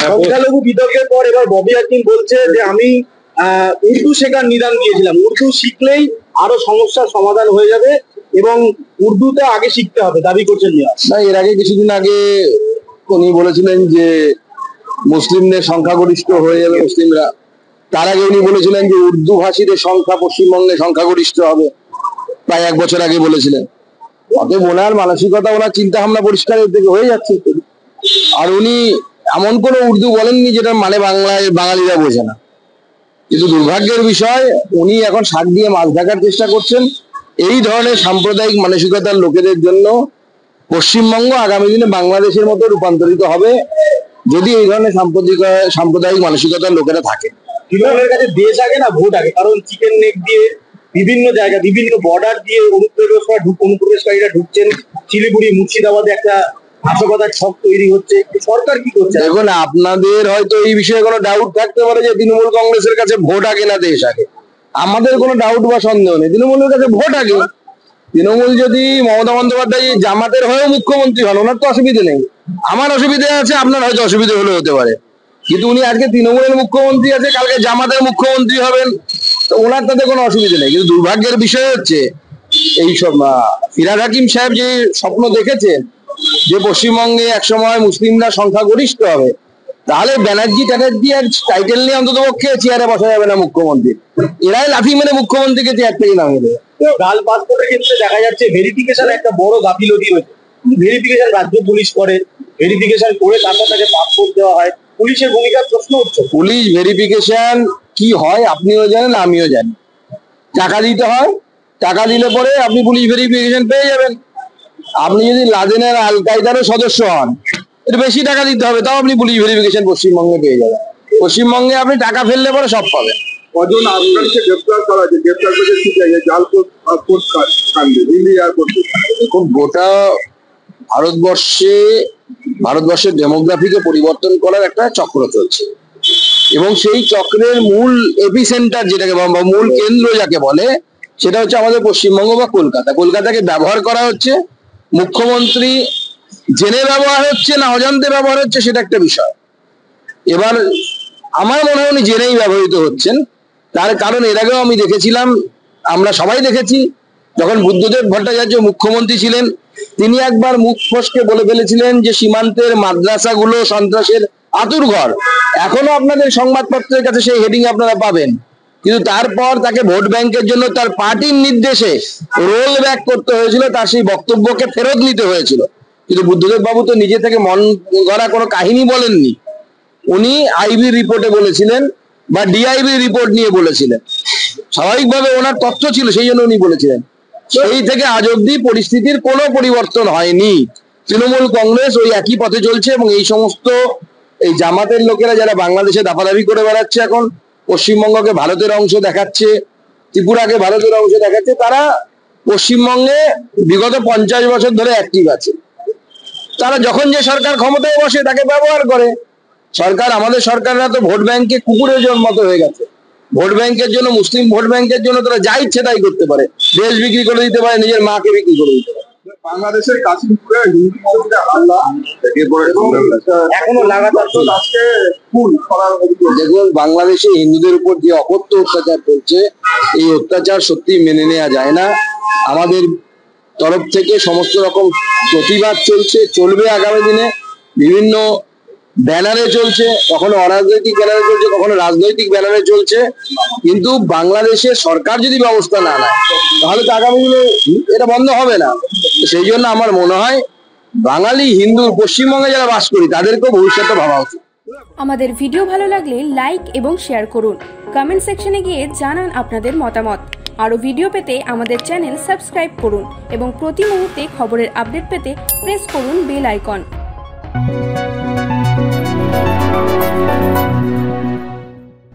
সংখ্যালঘু বিতর্কের পর এবার ববি হাকিম বলছে যে আমি উর্দু শেখার নিদান দিয়েছিলাম, উর্দু শিখলেই আরো সমস্যার সমাধান হয়ে যাবে এবং উর্দুটা আগে শিখতে হবে দাবি করছেন। না, এর আগে কিছুদিন আগে উনি বলেছিলেন যে মুসলিমদের সংখ্যাগরিষ্ঠ হয়ে যাবে মুসলিমরা। তার আগে উনি বলেছিলেন যে উর্দু ভাষীদের সংখ্যা পশ্চিমবঙ্গে সংখ্যাগরিষ্ঠ হবে, প্রায় 1 বছর আগে বলেছিলেন। অতএব ওনার মানসিকতা, ওনার চিন্তা ভাবনা পরিষ্কার থেকে হয়ে যাচ্ছে। আর উনি এমন কোনো উর্দু বলেননি যেটা মানে বাঙালিরা বোঝে না। কিন্তু দুর্ভাগ্যের বিষয়, উনি এখন শাক দিয়ে মাছ ঢাকার চেষ্টা করছেন। এই ধরনের সাম্প্রদায়িক মানসিকতার লোকেদের জন্য পশ্চিমবঙ্গ আগামী দিনে বাংলাদেশের মতো রূপান্তরিত হবে যদি এই ধরনের সাম্প্রদায়িক মানসিকতার লোকেরা থাকে। তৃণমূলের কাছে দেশ আগে না ভোট আগে, কারণ চিকেন নেক দিয়ে বিভিন্ন জায়গা, বিভিন্ন বর্ডার দিয়ে অনুপ্রবেশকারীরা ঢুকছেন। শিলিগুড়ি, মুর্শিদাবাদে একটা নাশকতার ছক তৈরি হচ্ছে। সরকার কি করছে? দেখুন, আপনাদের হয়তো এই বিষয়ে কোনো ডাউট থাকতে পারে যে তৃণমূল কংগ্রেসের কাছে ভোট আগে না দেশ আগে। আমাদের কোনো ডাউট বা সন্দেহ নেই, তৃণমূলের কাছে ভোট আগে। তৃণমূল যদি মমতা বন্দ্যোপাধ্যায় জামাতের হয়েও মুখ্যমন্ত্রী হন, ওনার তো অসুবিধা নেই। আমার অসুবিধা আছে, আপনার হয়তো অসুবিধা হলে হতে পারে, কিন্তু উনি আজকে তৃণমূলের মুখ্যমন্ত্রী আছে, কালকে জামাতের মুখ্যমন্ত্রী হবেন, তো ওনার তাতে কোনো অসুবিধা নেই। কিন্তু দুর্ভাগ্যের বিষয় হচ্ছে এইসব ফিরহাদ হাকিম সাহেব যে স্বপ্ন দেখেছেন যে পশ্চিমবঙ্গে একসময় মুসলিমরা সংখ্যাগরিষ্ঠ হবে, তাহলে ব্যানার্জি ট্যানার্জি আর টাইটেল নিয়ে অন্তত পক্ষে চেয়ারে বসা যাবে না মুখ্যমন্ত্রী। এরাই লাথি মেরে মুখ্যমন্ত্রীকে চেয়ার থেকে নামিয়ে দেবে। ডাল পাসপোর্টের ক্ষেত্রে দেখা যাচ্ছে ভেরিফিকেশন একটা বড় গাফিলতি হয়েছে। ভেরিফিকেশন রাজ্য পুলিশ করে, ভেরিফিকেশন করে তারপর তাকে পাসপোর্ট দেওয়া হয়। পুলিশের ভূমিকার প্রশ্ন উঠছে। পুলিশ ভেরিফিকেশন কি হয় আপনিও জানেন, আমিও জানি। টাকা দিতে হয়, টাকা দিলে পরে আপনি পুলিশ ভেরিফিকেশন পেয়ে যাবেন। আপনি যদি লাদেনের আল কায়দারও সদস্য হন, একটু বেশি টাকা দিতে হবে, তাও আপনি পুলিশ ভেরিফিকেশন পশ্চিমবঙ্গে পেয়ে যাবেন। পশ্চিমবঙ্গে আপনি টাকা ফেললে পরে সব পাবেন। কজন আফগানকে গ্রেপ্তার করা হয়েছে, গ্রেপ্তার করেছে সিবিআই জাল পাসপোর্ট কাণ্ডে দিল্লি এয়ারপোর্টে। দেখুন, গোটা ভারতবর্ষের ডেমোগ্রাফিকে পরিবর্তন করার একটা চক্র চলছে, এবং সেই চক্রের মূল এপিসেন্টার যেটাকে বা মূল কেন্দ্র যাকে বলে, সেটা হচ্ছে আমাদের পশ্চিমবঙ্গ বা কলকাতা। কলকাতাকে ব্যবহার করা হচ্ছে। মুখ্যমন্ত্রী জেনে ব্যবহার হচ্ছে না অজান্তে ব্যবহার হচ্ছে, সেটা একটা বিষয়। এবার আমার মনে হয় উনি জেনেই ব্যবহৃত হচ্ছেন। তার কারণ এর আগেও আমি দেখেছিলাম, আমরা সবাই দেখেছি, যখন বুদ্ধদেব ভট্টাচার্য মুখ্যমন্ত্রী ছিলেন, তিনি একবার মুখ ফসকে বলে ফেলেছিলেন যে সীমান্তের মাদ্রাসাগুলো সন্ত্রাসের আতুরঘর। এখনো আপনাদের সংবাদপত্রের কাছে সেই হেডিং আপনারা পাবেন। কিন্তু তারপর তাকে ভোট ব্যাংকের জন্য তার পার্টির নির্দেশে রোল ব্যাক করতে হয়েছিল, তার সেই বক্তব্যকে ফেরত নিতে হয়েছিল। কিন্তু বুদ্ধদেব বাবু তো নিজে থেকে মন গড়া কোনো কাহিনী বলেননি। উনি আইবি রিপোর্টে বলেছিলেন বা ডিআইবি রিপোর্ট নিয়ে বলেছিলেন। স্বাভাবিকভাবে ওনার তথ্য ছিল, সেই জন্য উনি বলেছিলেন। সেই থেকে আজ অব্দি পরিস্থিতির কোনো পরিবর্তন হয়নি। তৃণমূল কংগ্রেস ওই একই পথে চলছে, এবং এই সমস্ত এই জামাতের লোকেরা যারা বাংলাদেশে দাপাদাপি করে বেড়াচ্ছে, এখন পশ্চিমবঙ্গকে ভারতের অংশ দেখাচ্ছে, ত্রিপুরাকে ভারতের অংশ দেখাচ্ছে, তারা পশ্চিমবঙ্গে বিগত 50 বছর ধরে অ্যাক্টিভ আছে। তারা যখন যে সরকার ক্ষমতায় বসে তাকে ব্যবহার করে। আমাদের সরকাররা তো ভোট ব্যাংকে কুকুরের মতো হয়ে গেছে। ভোট ব্যাংকের জন্য, মুসলিম ভোট ব্যাংকের জন্য তারা যা ইচ্ছে তাই করতে পারে। দেশ বিক্রি করে দিতে পারে, নিজের মাকে বিক্রি করে দিতে পারে। বাংলাদেশের কাশিমপুরে হিন্দু হাল্লা এখনো লাগাতার আজকে খুন করার অভিযোগ। দেখুন, বাংলাদেশে হিন্দুদের উপর যে অকথ্য অত্যাচার চলছে, এই অত্যাচার সত্যি মেনে নেওয়া যায় না। আমাদের তরফ থেকে সমস্ত রকম প্রতিবাদ চলবে আগামী দিনে। বিভিন্ন ব্যানারে চলছে, কখনো অরাজনৈতিক ব্যানারে চলছে, কখনো রাজনৈতিক ব্যানারে চলছে। কিন্তু বাংলাদেশের সরকার যদি ব্যবস্থা না নেয়, তাহলে তো আগামী দিনে এটা বন্ধ হবে না। সেই জন্য আমার মনে হয় বাঙালি হিন্দু পশ্চিমবঙ্গে যারা বাস করি, তাদেরকেও ভবিষ্যতে ভাবা উচিত। আমাদের ভিডিও ভালো লাগলে লাইক এবং শেয়ার করুন। কমেন্ট সেকশনে গিয়ে জানান আপনাদের মতামত। আরও ভিডিও পেতে আমাদের চ্যানেল সাবস্ক্রাইব করুন এবং প্রতি মুহূর্তে খবরের আপডেট পেতে প্রেস করুন বেল আইকন।